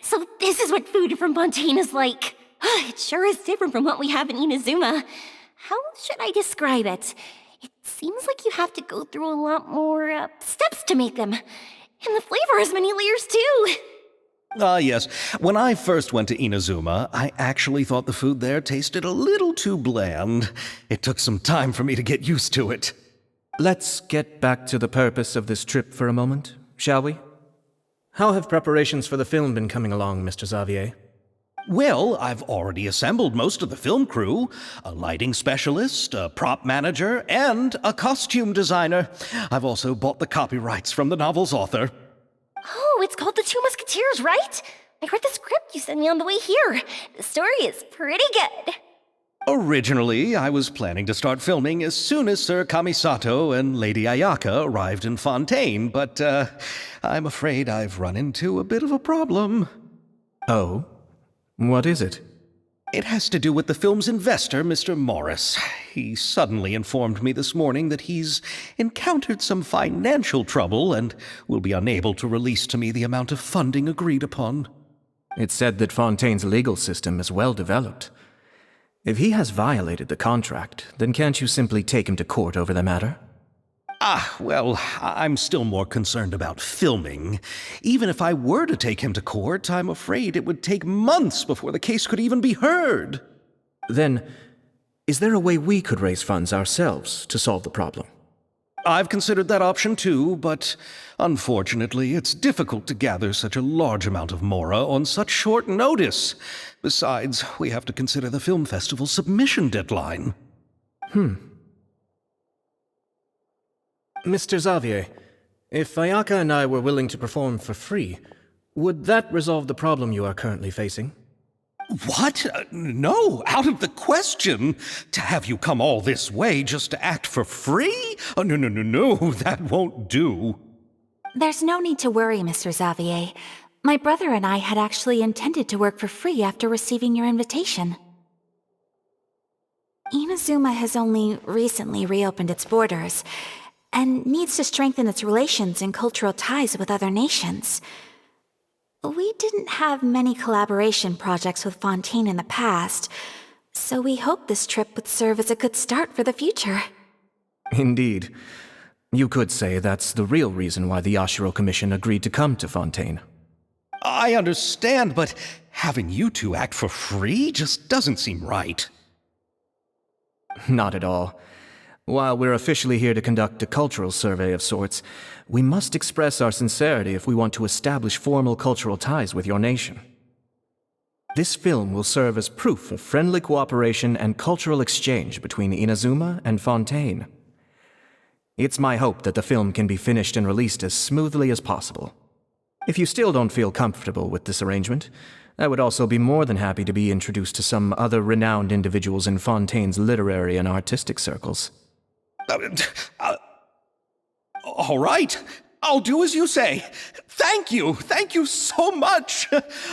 So this is what food from Fontaine is like. It sure is different from what we have in Inazuma. How should I describe it? It seems like you have to go through a lot more steps to make them. And the flavor has many layers too. Yes. When I first went to Inazuma, I actually thought the food there tasted a little too bland. It took some time for me to get used to it. Let's get back to the purpose of this trip for a moment, shall we? How have preparations for the film been coming along, Mr. Xavier? Well, I've already assembled most of the film crew. A lighting specialist, a prop manager, and a costume designer. I've also bought the copyrights from the novel's author. Oh, it's called The Two Musketeers, right? I read the script you sent me on the way here. The story is pretty good. Originally, I was planning to start filming as soon as Sir Kamisato and Lady Ayaka arrived in Fontaine, but I'm afraid I've run into a bit of a problem. Oh? What is it? It has to do with the film's investor, Mr. Morris. He suddenly informed me this morning that he's encountered some financial trouble and will be unable to release to me the amount of funding agreed upon. It's said that Fontaine's legal system is well developed. If he has violated the contract, then can't you simply take him to court over the matter? Well, I'm still more concerned about filming. Even if I were to take him to court, I'm afraid it would take months before the case could even be heard. Then, is there a way we could raise funds ourselves to solve the problem? I've considered that option too, but unfortunately, it's difficult to gather such a large amount of mora on such short notice. Besides, we have to consider the film festival's submission deadline. Mr. Xavier, if Ayaka and I were willing to perform for free, would that resolve the problem you are currently facing? What? No, out of the question. To have you come all this way just to act for free? Oh, no, that won't do. There's no need to worry, Mr. Xavier. My brother and I had actually intended to work for free after receiving your invitation. Inazuma has only recently reopened its borders, and needs to strengthen its relations and cultural ties with other nations. We didn't have many collaboration projects with Fontaine in the past, so we hoped this trip would serve as a good start for the future. Indeed. You could say that's the real reason why the Yashiro Commission agreed to come to Fontaine. I understand, but having you two act for free just doesn't seem right. Not at all. While we're officially here to conduct a cultural survey of sorts, we must express our sincerity if we want to establish formal cultural ties with your nation. This film will serve as proof of friendly cooperation and cultural exchange between Inazuma and Fontaine. It's my hope that the film can be finished and released as smoothly as possible. If you still don't feel comfortable with this arrangement, I would also be more than happy to be introduced to some other renowned individuals in Fontaine's literary and artistic circles. All right, I'll do as you say. Thank you so much.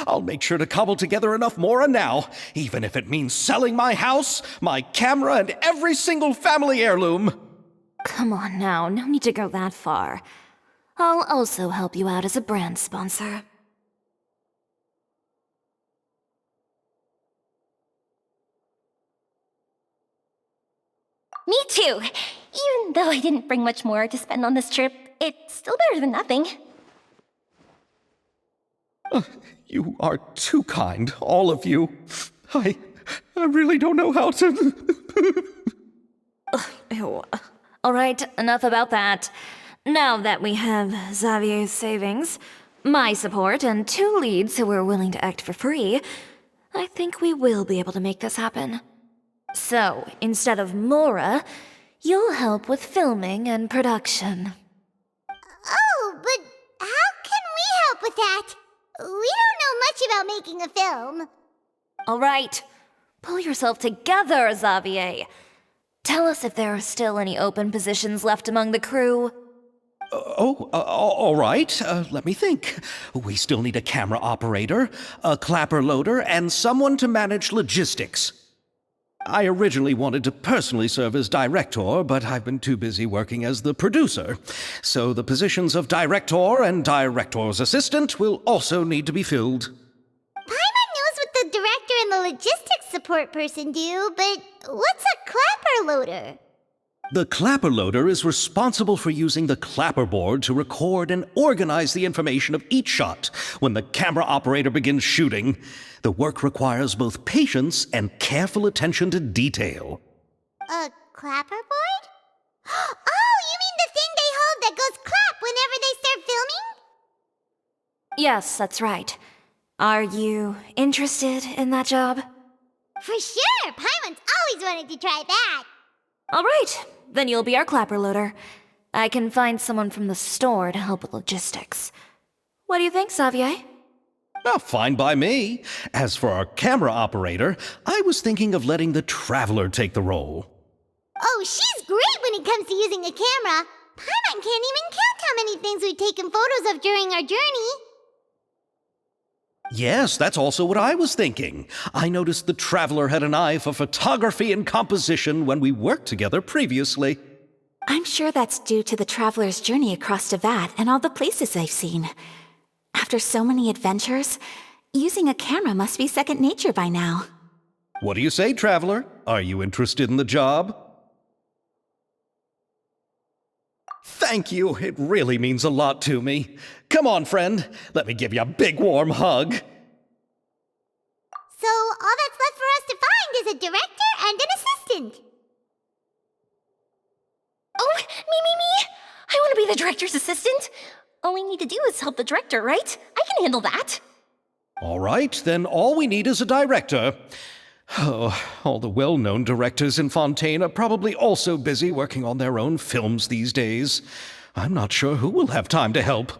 I'll make sure to cobble together enough mora now, even if it means selling my house, my camera, and every single family heirloom. Come on now, no need to go that far. I'll also help you out as a brand sponsor. Me too! Even though I didn't bring much more to spend on this trip, it's still better than nothing. You are too kind, all of you. I really don't know how to... Ew. Alright, enough about that. Now that we have Xavier's savings, my support, and 2 leads who are willing to act for free, I think we will be able to make this happen. So, instead of Mora, you'll help with filming and production. Oh, but how can we help with that? We don't know much about making a film. All right, pull yourself together, Xavier. Tell us if there are still any open positions left among the crew. All right. Let me think. We still need a camera operator, a clapper loader, and someone to manage logistics. I originally wanted to personally serve as director, but I've been too busy working as the producer. So the positions of director and director's assistant will also need to be filled. Paimon knows what the director and the logistics support person do, but what's a clapper loader? The clapper loader is responsible for using the clapper board to record and organize the information of each shot when the camera operator begins shooting. The work requires both patience and careful attention to detail. A clapper board? Oh, you mean the thing they hold that goes clap whenever they start filming? Yes, that's right. Are you interested in that job? For sure! Paimon's always wanted to try that! All right, then you'll be our clapper loader. I can find someone from the store to help with logistics. What do you think, Xavier? Oh, fine by me. As for our camera operator, I was thinking of letting the Traveler take the role. Oh, she's great when it comes to using a camera. Paimon can't even count how many things we've taken photos of during our journey. Yes, that's also what I was thinking. I noticed the Traveler had an eye for photography and composition when we worked together previously. I'm sure that's due to the traveler's journey across Devat and all the places they've seen. After so many adventures, using a camera must be second nature by now. What do you say, Traveler? Are you interested in the job? Thank you. It really means a lot to me. Come on, friend. Let me give you a big warm hug. So all that's left for us to find is a director and an assistant. Oh, me! I want to be the director's assistant. All we need to do is help the director, right? I can handle that. All right, then all we need is a director. Oh, all the well-known directors in Fontaine are probably also busy working on their own films these days. I'm not sure who will have time to help.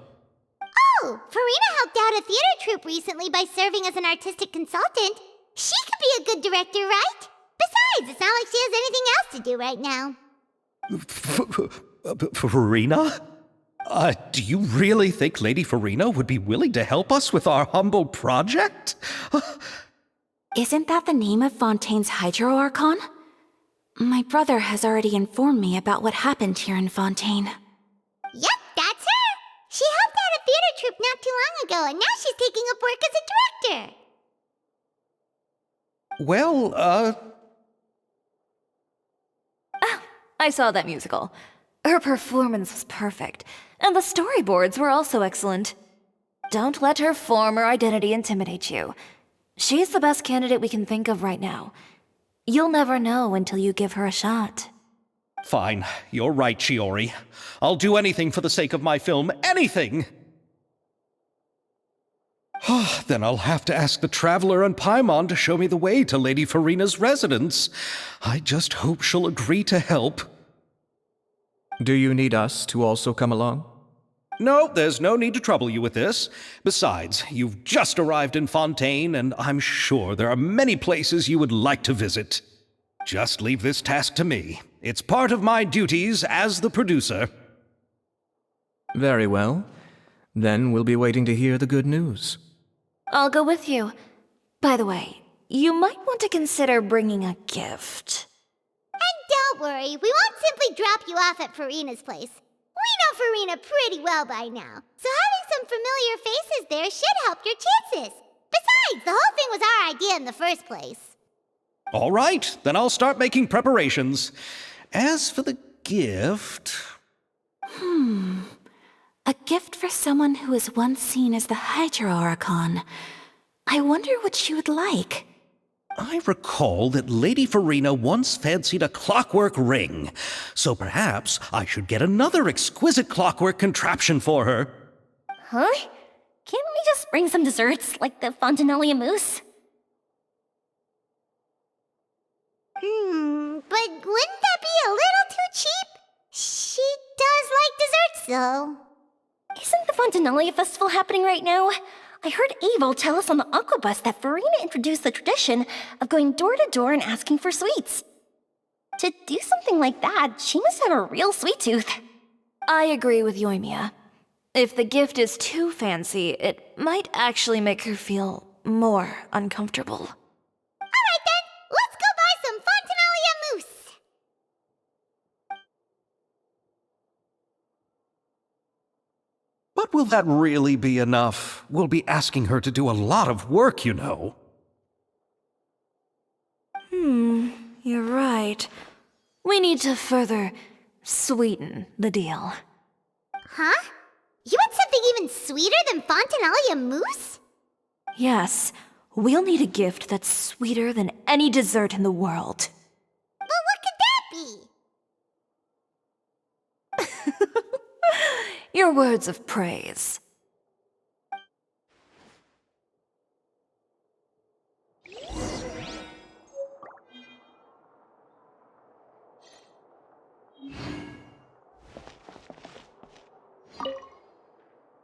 Oh, Farina helped out a theater troupe recently by serving as an artistic consultant. She could be a good director, right? Besides, it's not like she has anything else to do right now. Farina? Do you really think Lady Farina would be willing to help us with our humble project? Isn't that the name of Fontaine's Hydro Archon? My brother has already informed me about what happened here in Fontaine. Yep, that's her. She helped out a theater troupe not too long ago, and now she's taking up work as a director. Well, I saw that musical. Her performance was perfect, and the storyboards were also excellent. Don't let her former identity intimidate you. She's the best candidate we can think of right now. You'll never know until you give her a shot. Fine. You're right, Shiori. I'll do anything for the sake of my film. Anything! Then I'll have to ask the Traveler and Paimon to show me the way to Lady Farina's residence. I just hope she'll agree to help. Do you need us to also come along? No, there's no need to trouble you with this. Besides, you've just arrived in Fontaine, and I'm sure there are many places you would like to visit. Just leave this task to me. It's part of my duties as the producer. Very well. Then we'll be waiting to hear the good news. I'll go with you. By the way, you might want to consider bringing a gift. And don't worry, we won't simply drop you off at Farina's place. We know Farina pretty well by now, so having some familiar faces there should help your chances. Besides, the whole thing was our idea in the first place. All right, then I'll start making preparations. As for the gift... A gift for someone who was once seen as the Hydro Archon. I wonder what she would like. I recall that Lady Farina once fancied a clockwork ring, so perhaps I should get another exquisite clockwork contraption for her. Huh? Can't we just bring some desserts, like the Fontinalia mousse? But wouldn't that be a little too cheap? She does like desserts, though. Isn't the Fontinalia festival happening right now? I heard Abel tell us on the Aquabus that Farina introduced the tradition of going door to door and asking for sweets. To do something like that, she must have a real sweet tooth. I agree with Yoimiya. If the gift is too fancy, it might actually make her feel more uncomfortable. Alright then, let's go buy some Fontanalia mousse! But will that really be enough? We'll be asking her to do a lot of work, you know. You're right. We need to further sweeten the deal. Huh? You want something even sweeter than Fontanalia mousse? Yes, we'll need a gift that's sweeter than any dessert in the world. But what could that be? Your words of praise.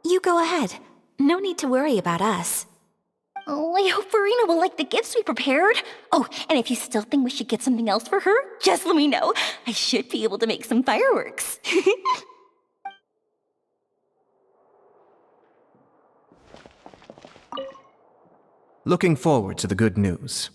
You go ahead. No need to worry about us. Oh, I hope Farina will like the gifts we prepared. Oh, and if you still think we should get something else for her, just let me know. I should be able to make some fireworks. Looking forward to the good news.